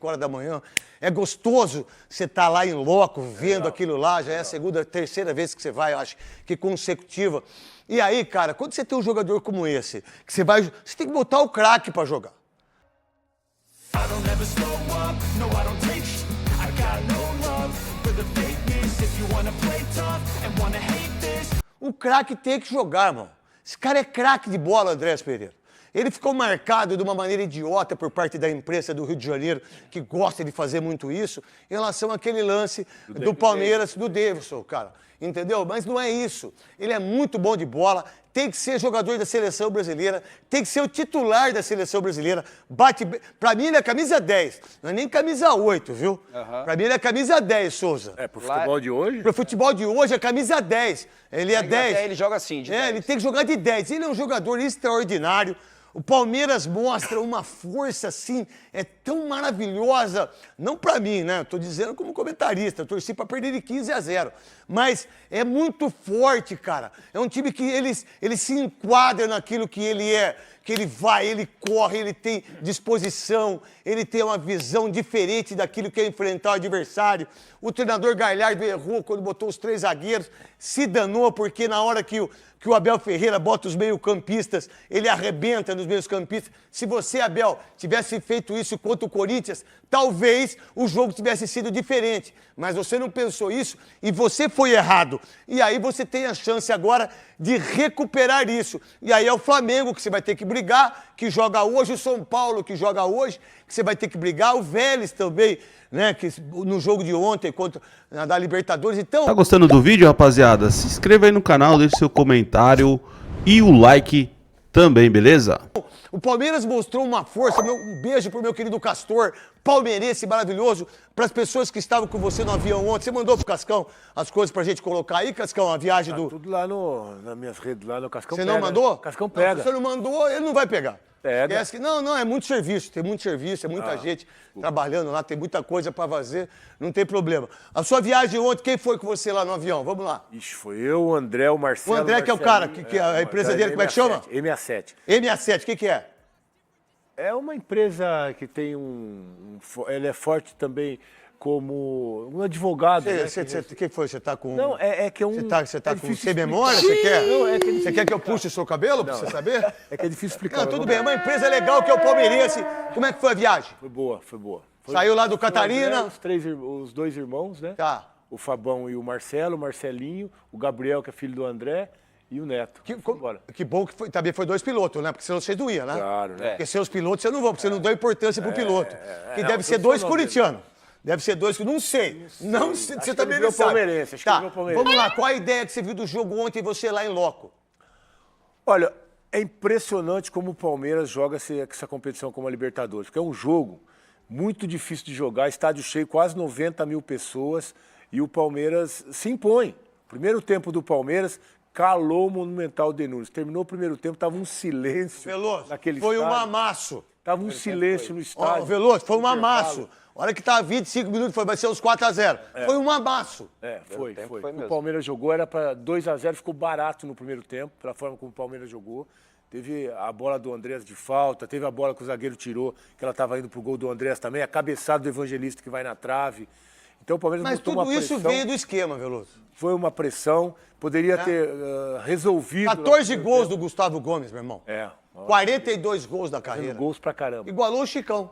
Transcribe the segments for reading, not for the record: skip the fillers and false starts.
horas da manhã. É gostoso você estar lá em loco, vendo aquilo lá. Já é a segunda, terceira vez que você vai, eu acho que consecutiva. E aí, cara, quando você tem um jogador como esse, que você tem que botar o craque pra jogar. O craque tem que jogar, irmão. Esse cara é craque de bola, Andrés Pereira. Ele ficou marcado de uma maneira idiota por parte da imprensa do Rio de Janeiro, que gosta de fazer muito isso, em relação àquele lance do Palmeiras, do Davidson, cara. Entendeu? Mas não é isso. Ele é muito bom de bola, tem que ser jogador da seleção brasileira, tem que ser o titular da seleção brasileira. Pra mim ele é camisa 10, não é nem camisa 8, viu? Pra mim ele é camisa 10, Souza. É, pro futebol de hoje? Pro futebol de hoje é camisa 10. Ele é 10. Ele joga assim, de 10. Ele tem que jogar de 10. Ele é um jogador extraordinário. O Palmeiras mostra uma força, assim, tão maravilhosa. Não pra mim, né? Tô dizendo como comentarista. Eu torci pra perder de 15-0. Mas é muito forte, cara. É um time que ele se enquadra naquilo que ele é. Que ele vai, ele corre, ele tem disposição, ele tem uma visão diferente daquilo que é enfrentar o adversário. O treinador Galhardo errou quando botou os 3 zagueiros, se danou porque na hora que o Abel Ferreira bota os meio-campistas, ele arrebenta nos meio-campistas. Se você, Abel, tivesse feito isso contra o Corinthians, talvez o jogo tivesse sido diferente. Mas você não pensou isso e você foi errado. E aí você tem a chance agora de recuperar isso. E aí é o Flamengo que você vai ter que brigar, que joga hoje, o São Paulo que joga hoje, que você vai ter que brigar, o Vélez também, né, que no jogo de ontem contra da Libertadores. Então, tá gostando do vídeo, rapaziada? Se inscreva aí no canal, deixe seu comentário e o like também, beleza? O Palmeiras mostrou uma força, um beijo pro meu querido Castor, palmeirense maravilhoso, para as pessoas que estavam com você no avião ontem. Você mandou pro Cascão as coisas pra gente colocar aí, Cascão, a viagem do... Tudo lá nas minhas redes, lá no Cascão. Você não mandou? Cascão pega. Não, se você não mandou, ele não vai pegar. Pega. Não, é muito serviço, tem muito serviço, é muita gente trabalhando lá, tem muita coisa pra fazer, não tem problema. A sua viagem ontem, quem foi com você lá no avião? Vamos lá. Ixi, foi eu, o André, o Marcelo. O André que é o cara, que a empresa dele, como é que chama? MA7. MA7, o que é? É uma empresa que tem ele é forte também como um advogado. Quem foi? Você tá com... Não, é que é um... Você tá com sem memória? Você quer? Não, é que você quer que eu puxe o seu cabelo pra você saber? É que é difícil explicar. Não, tudo bem, é uma empresa legal que é o palmeirense. Como é que foi a viagem? Foi boa, foi boa. Saiu lá do Catarina? Os 2 irmãos, né? Tá. O Fabão e o Marcelo, o Marcelinho, o Gabriel, que é filho do André, e o Neto. Que bom que também foi 2 pilotos, né? Porque senão você não ia, né? Claro, né? Porque seus pilotos você não vão, porque você não dá importância pro piloto. Que deve ser 2 corintianos. Deve ser 2, não sei. Não sei. Você também não sabe. Palmeirense, acho que ele palmeirense. Vamos lá, qual a ideia que você viu do jogo ontem e você lá em loco? Olha, é impressionante como o Palmeiras joga essa competição como a Libertadores, porque é um jogo muito difícil de jogar, estádio cheio, quase 90 mil pessoas, e o Palmeiras se impõe. Primeiro tempo do Palmeiras, calou o Monumental de Nunes. Terminou o primeiro tempo, estava um silêncio naquele foi estádio. Um amasso. Tava um silêncio no estádio. Veloso, foi um amasso. A hora que tava 25 minutos, vai ser uns 4-0. Foi um amasso. Foi. O Palmeiras jogou, era para 2-0, ficou barato no primeiro tempo, pela forma como o Palmeiras jogou. Teve a bola do Andrés de falta, teve a bola que o zagueiro tirou, que ela estava indo pro gol do Andrés também, a cabeçada do Evangelista que vai na trave. Então o Palmeiras Mas botou uma pressão. Mas tudo isso veio do esquema, Veloso. Foi uma pressão, poderia ter resolvido... 14 gols do Gustavo Gomes, meu irmão. 42 gols da carreira. Gols pra caramba. Igualou o Chicão.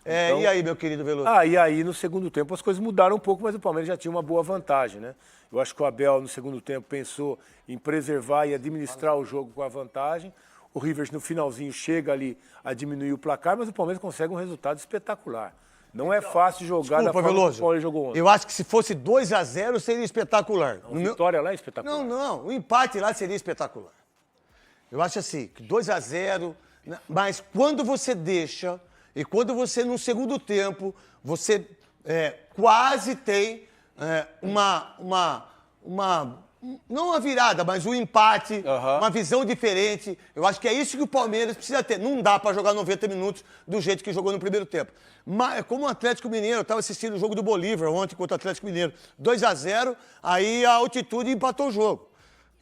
Então, e aí, meu querido Veloso? E aí no segundo tempo as coisas mudaram um pouco, mas o Palmeiras já tinha uma boa vantagem, né? Eu acho que o Abel no segundo tempo pensou em preservar e administrar o jogo com a vantagem. O Rivers no finalzinho chega ali a diminuir o placar, mas o Palmeiras consegue um resultado espetacular. Não é fácil jogar da forma Veloso, que o Palmeiras jogou ontem. Eu acho que se fosse 2-0 seria espetacular. A vitória lá é espetacular. Não, o empate lá seria espetacular. Eu acho assim, que 2-0, mas quando você deixa, e quando você no segundo tempo, você quase tem não uma virada, mas um empate, uma visão diferente. Eu acho que é isso que o Palmeiras precisa ter. Não dá para jogar 90 minutos do jeito que jogou no primeiro tempo. Mas, como o Atlético Mineiro, eu estava assistindo o jogo do Bolívar ontem contra o Atlético Mineiro. 2-0, aí a altitude empatou o jogo.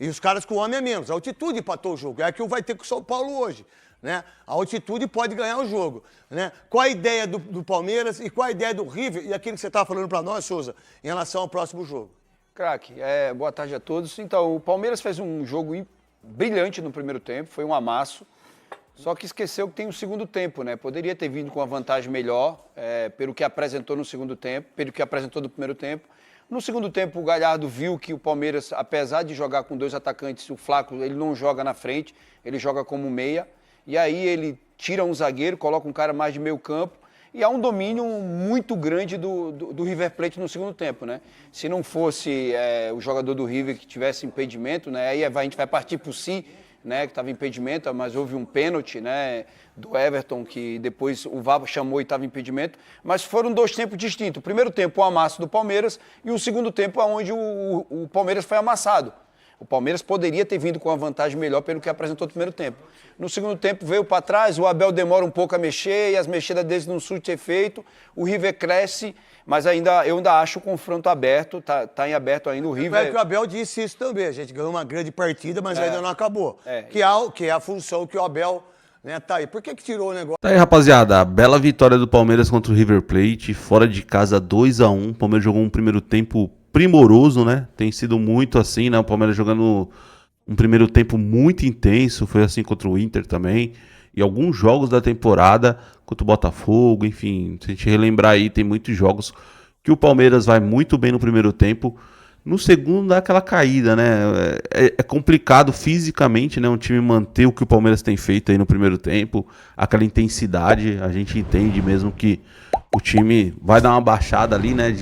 E os caras com homem a menos. A altitude empatou o jogo. É a que vai ter com o São Paulo hoje. né? A altitude pode ganhar o jogo, né? Qual a ideia do Palmeiras e qual a ideia do River e aquilo que você estava falando para nós, Souza, em relação ao próximo jogo? Craque, boa tarde a todos. Então, o Palmeiras fez um jogo brilhante no primeiro tempo, foi um amasso, só que esqueceu que tem um segundo tempo, né? Poderia ter vindo com uma vantagem melhor, pelo que apresentou no segundo tempo, pelo que apresentou no primeiro tempo. No segundo tempo, o Galhardo viu que o Palmeiras, apesar de jogar com 2 atacantes, o Flaco, ele não joga na frente, ele joga como meia, e aí ele tira um zagueiro, coloca um cara mais de meio campo, e há um domínio muito grande do River Plate no segundo tempo, né? Se não fosse o jogador do River que tivesse impedimento, né? Aí a gente vai partir por si, né? Que estava impedimento, mas houve um pênalti, né? Do Everton, que depois o VAR chamou e estava impedimento. Mas foram 2 tempos distintos. O primeiro tempo, o amasso do Palmeiras, e o segundo tempo, onde o Palmeiras foi amassado. O Palmeiras poderia ter vindo com uma vantagem melhor pelo que apresentou no primeiro tempo. No segundo tempo veio para trás, o Abel demora um pouco a mexer e as mexidas deles não surtem efeito. O River cresce, mas eu ainda acho o confronto aberto, tá em aberto ainda o River. É que o Abel disse isso também, a gente ganhou uma grande partida, mas ainda não acabou. É. Que é a função que o Abel, né, tá aí. Por que tirou o negócio? Tá aí, rapaziada, a bela vitória do Palmeiras contra o River Plate, fora de casa 2-1. O Palmeiras jogou um primeiro tempo primoroso, né? Tem sido muito assim, né? O Palmeiras jogando um primeiro tempo muito intenso, foi assim contra o Inter também. E alguns jogos da temporada, contra o Botafogo, enfim, se a gente relembrar aí, tem muitos jogos que o Palmeiras vai muito bem no primeiro tempo. No segundo dá aquela caída, né? É complicado fisicamente, né? Um time manter o que o Palmeiras tem feito aí no primeiro tempo, aquela intensidade, a gente entende mesmo que o time vai dar uma baixada ali, né?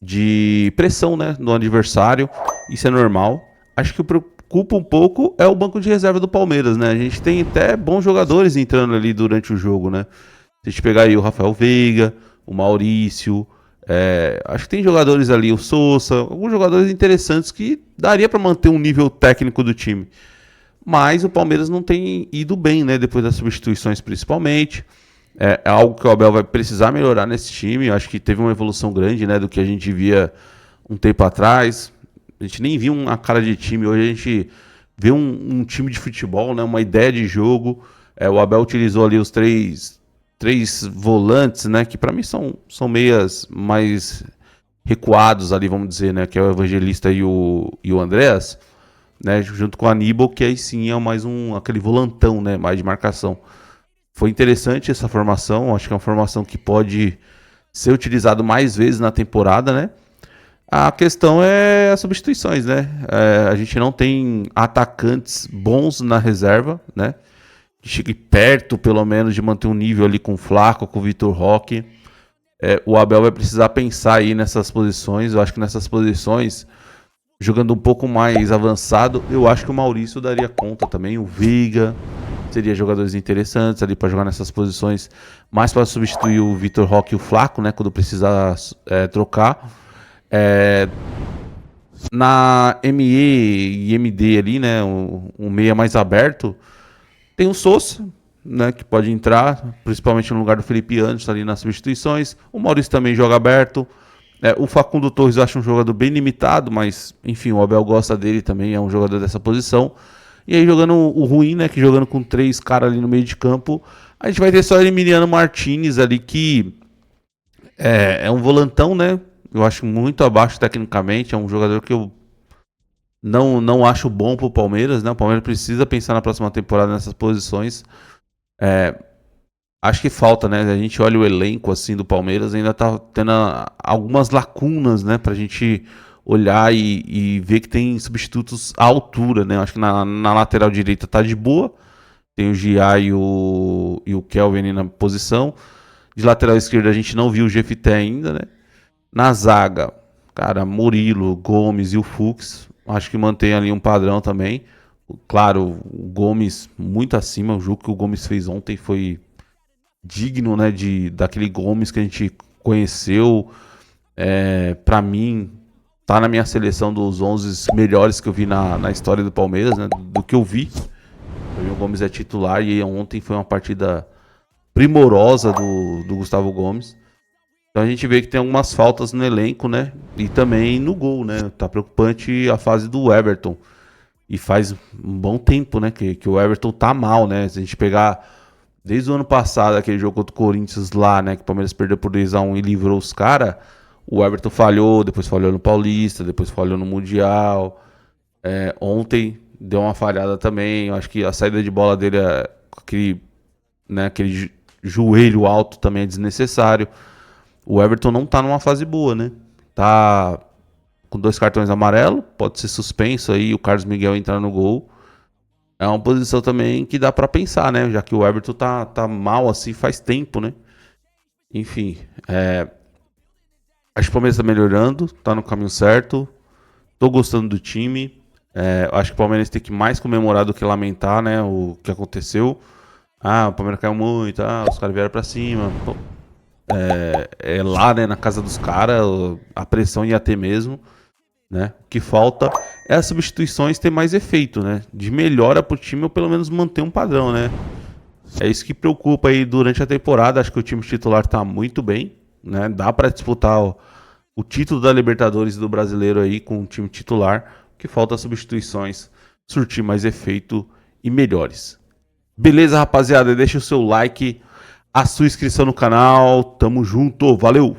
De pressão, né, no adversário, isso é normal. Acho que o que preocupa um pouco é o banco de reserva do Palmeiras, né? A gente tem até bons jogadores entrando ali durante o jogo, né? Se a gente pegar aí o Rafael Veiga, o Maurício, acho que tem jogadores ali, o Sousa, alguns jogadores interessantes que daria para manter um nível técnico do time. Mas o Palmeiras não tem ido bem, né? Depois das substituições, principalmente. É algo que o Abel vai precisar melhorar nesse time. Eu acho que teve uma evolução grande, né, do que a gente via um tempo atrás. A gente nem viu uma cara de time. Hoje a gente vê um time de futebol, né, uma ideia de jogo. O Abel utilizou ali os três volantes, né, que para mim são meias mais recuados ali, vamos dizer, né, que é o Evangelista e o Andreas, né, junto com o Aníbal, que aí sim é mais aquele volantão, né, mais de marcação. Foi interessante essa formação, acho que é uma formação que pode ser utilizada mais vezes na temporada, né? A questão é as substituições, né? A gente não tem atacantes bons na reserva, né? Que chegue perto, pelo menos, de manter um nível ali com o Flaco, com o Vitor Roque. O Abel vai precisar pensar aí nessas posições. Eu acho que nessas posições, jogando um pouco mais avançado, eu acho que o Maurício daria conta também, o Veiga. Seria jogadores interessantes ali para jogar nessas posições, mais para substituir o Vitor Roque e o Flaco, né, quando precisar trocar. Na ME e MD ali, né, um meia mais aberto, tem o Sousa, né, que pode entrar, principalmente no lugar do Felipe Anderson ali nas substituições. O Maurício também joga aberto. O Facundo Torres eu acho um jogador bem limitado, mas enfim, o Abel gosta dele também, é um jogador dessa posição. E aí jogando o ruim, né, que jogando com 3 caras ali no meio de campo, a gente vai ter só Emiliano Martinez ali, que é um volantão, né, eu acho muito abaixo tecnicamente, é um jogador que eu não acho bom pro Palmeiras, né, o Palmeiras precisa pensar na próxima temporada nessas posições. Acho que falta, né, a gente olha o elenco assim do Palmeiras, ainda tá tendo algumas lacunas, né, pra gente olhar e ver que tem substitutos à altura, né? Acho que na lateral direita tá de boa. Tem o Gia e o Kelvin ali na posição. De lateral esquerda a gente não viu o Jefité ainda, né? Na zaga, cara, Murilo, Gomes e o Fux. Acho que mantém ali um padrão também. Claro, o Gomes muito acima. O jogo que o Gomes fez ontem foi digno, né? Daquele Gomes que a gente conheceu. Pra mim, tá na minha seleção dos 11 melhores que eu vi na história do Palmeiras, né? Do que eu vi. O Gomes é titular e ontem foi uma partida primorosa do Gustavo Gomes. Então a gente vê que tem algumas faltas no elenco, né? E também no gol, né? Tá preocupante a fase do Everton. E faz um bom tempo, né, que o Everton tá mal, né? Se a gente pegar desde o ano passado, aquele jogo contra o Corinthians lá, né, que o Palmeiras perdeu por 2-1 e livrou os caras, o Everton falhou, depois falhou no Paulista, depois falhou no Mundial. Ontem deu uma falhada também. Eu acho que a saída de bola dele, aquele joelho alto também é desnecessário. O Everton não tá numa fase boa, né? Tá com 2 cartões amarelos, pode ser suspenso aí, o Carlos Miguel entrar no gol. É uma posição também que dá pra pensar, né? Já que o Everton tá mal assim faz tempo, né? Enfim, acho que o Palmeiras tá melhorando, tá no caminho certo. Tô gostando do time. Acho que o Palmeiras tem que mais comemorar do que lamentar, né? O que aconteceu. O Palmeiras caiu muito, os caras vieram pra cima. Pô, lá, né, na casa dos caras, a pressão ia ter mesmo, né? O que falta é as substituições ter mais efeito, né? De melhora pro time ou pelo menos manter um padrão, né? É isso que preocupa aí durante a temporada. Acho que o time titular tá muito bem, né? Dá pra disputar o título da Libertadores e do Brasileiro aí com o time titular. O que falta substituições, surtir mais efeito e melhores. Beleza, rapaziada? Deixa o seu like, a sua inscrição no canal. Tamo junto, valeu!